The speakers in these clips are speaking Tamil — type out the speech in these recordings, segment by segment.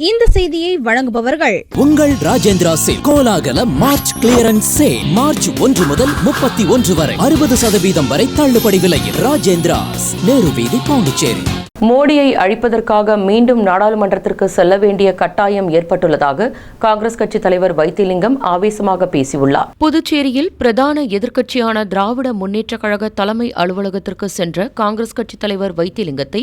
இந்த செய்தியை வழங்குபவர்கள் உங்கள் ராஜேந்திரா சேல் கோலாகல மார்ச் கிளியரன்ஸ் சேல் மார்ச் 1 முதல் 31 வரை 60% வரை தள்ளுபடி விலையில். ராஜேந்திராஸ், நேரு வீதி, பாண்டிச்சேரி. மோடியை அழிப்பதற்காக மீண்டும் நாடாளுமன்றத்திற்கு செல்ல வேண்டிய கட்டாயம் ஏற்பட்டுள்ளதாக காங்கிரஸ் கட்சி தலைவர் வைத்திலிங்கம் ஆவேசமாக பேசியுள்ளார். புதுச்சேரியில் பிரதான எதிர்க்கட்சியான திராவிட முன்னேற்றக் கழக தலைமை அலுவலகத்திற்கு சென்ற காங்கிரஸ் கட்சித் தலைவர் வைத்திலிங்கத்தை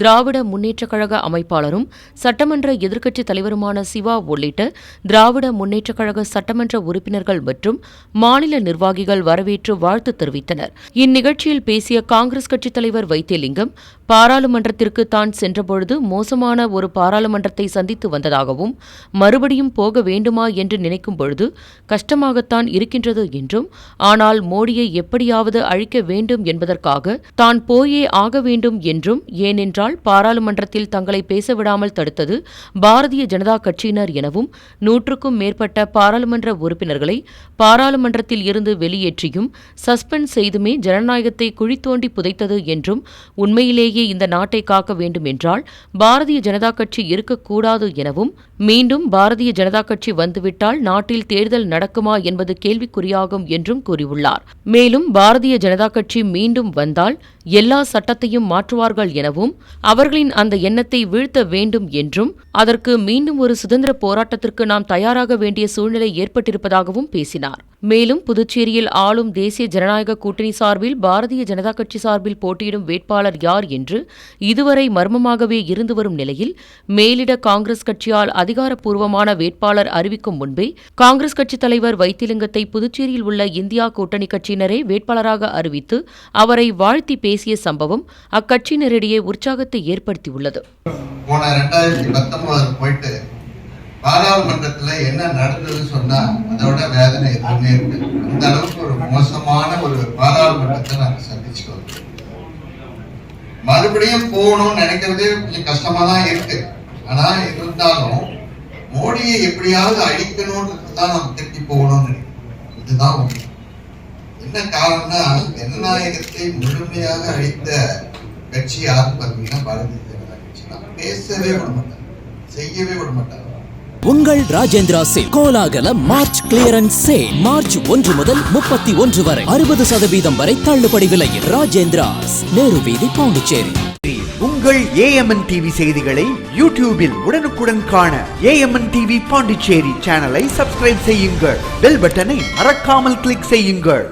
திராவிட முன்னேற்றக் கழக அமைப்பாளரும் சட்டமன்ற எதிர்க்கட்சித் தலைவருமான சிவா உள்ளிட்ட திராவிட முன்னேற்றக் கழக சட்டமன்ற உறுப்பினர்கள் மற்றும் மாநில நிர்வாகிகள் வரவேற்று வாழ்த்து தெரிவித்தனர். இந்நிகழ்ச்சியில் பேசிய காங்கிரஸ் கட்சித் தலைவர் வைத்திலிங்கம், பாராளுமன்றத்திற்கு தான் சென்றபொழுது மோசமான ஒரு பாராளுமன்றத்தை சந்தித்து வந்ததாகவும், மறுபடியும் போக வேண்டுமா என்று நினைக்கும் பொழுது கஷ்டமாகத்தான் இருக்கின்றது என்றும், ஆனால் மோடியை எப்படியாவது அழிக்க வேண்டும் என்பதற்காக தான் போயே ஆக வேண்டும் என்றும், ஏனென்றால் பாராளுமன்றத்தில் தங்களை பேசவிடாமல் தடுத்தது பாரதிய ஜனதா கட்சியினர் எனவும், 100க்கும் மேற்பட்ட பாராளுமன்ற உறுப்பினர்களை பாராளுமன்றத்தில் இருந்து வெளியேற்றியும் சஸ்பெண்ட் செய்துமே ஜனநாயகத்தை குழி தோண்டி புதைத்தது என்றும், உண்மையிலேயே இந்த நாட்டை காக்க வேண்டும் என்றால் பாரதிய ஜனதா கட்சி இருக்கக்கூடாது எனவும், மீண்டும் பாரதிய ஜனதா கட்சி வந்துவிட்டால் நாட்டில் தேர்தல் நடக்குமா என்பது கேள்விக்குறியாகும் என்றும் கூறியுள்ளார். மேலும் பாரதிய ஜனதா கட்சி மீண்டும் வந்தால் எல்லா சட்டத்தையும் மாற்றுவார்கள் எனவும், அவர்களின் அந்த எண்ணத்தை வீழ்த்த வேண்டும் என்றும், அதற்கு மீண்டும் ஒரு சுதந்திர போராட்டத்திற்கு நாம் தயாராக வேண்டிய சூழ்நிலை ஏற்பட்டிருப்பதாகவும் பேசினார். மேலும் புதுச்சேரியில் ஆளும் தேசிய ஜனநாயக கூட்டணி சார்பில் பாரதிய ஜனதா கட்சி சார்பில் போட்டியிடும் வேட்பாளர் யார் என்று இதுவரை மர்மமாகவே இருந்து வரும் நிலையில், மேலிட காங்கிரஸ் கட்சியால் அதிகாரப்பூர்வமான வேட்பாளர் அறிவிக்கும் முன்பே காங்கிரஸ் கட்சித் தலைவர் வைத்திலிங்கத்தை புதுச்சேரியில் உள்ள இந்தியா கூட்டணி கட்சியினரே வேட்பாளராக அறிவித்து அவரை வாழ்த்தி பேசிய சம்பவம் அக்கட்சியினரிடையே உற்சாகத்தை ஏற்படுத்தியுள்ளது. பாராளுமன்றத்துல என்ன நடந்தது சொன்னா அதோட வேதனை எதுவுமே இருக்கு. அந்த அளவுக்கு ஒரு மோசமான ஒரு பாராளுமன்றத்தை நாங்க சந்திச்சு வந்தோம். மறுபடியும் போகணும்னு நினைக்கிறதே கொஞ்சம் கஷ்டமா தான் இருக்கு. ஆனா இருந்தாலும் மோடியை எப்படியாவது அழிக்கணும்ன்றதுதான் நம்ம திருப்பி போகணும்னு நினைக்கிறோம். இதுதான் உண்மை. என்ன காரணம்னா, ஜனநாயகத்தை முழுமையாக அழித்த கட்சி யாருன்னு பார்த்தீங்கன்னா பாரதிய ஜனதா கட்சி தான். பேசவே விட மாட்டாங்க, செய்யவே விட மாட்டாங்க. உங்கள் ராஜேந்திரா சேல் கோலாகல மார்ச் கிளியரன்ஸ் சேல் மார்ச் 1 முதல் 31 வரை 60% வரை தள்ளுபடி விலையில். ராஜேந்திராஸ், நேரு வீதி, பாண்டிச்சேரி. உங்கள் AMN டிவி செய்திகளை யூடியூபில் உடனுக்குடன் காண AMN டிவி பாண்டிச்சேரி சேனலை சப்ஸ்கிரைப் செய்யுங்கள். பெல் பட்டனை மறக்காமல் கிளிக் செய்யுங்கள்.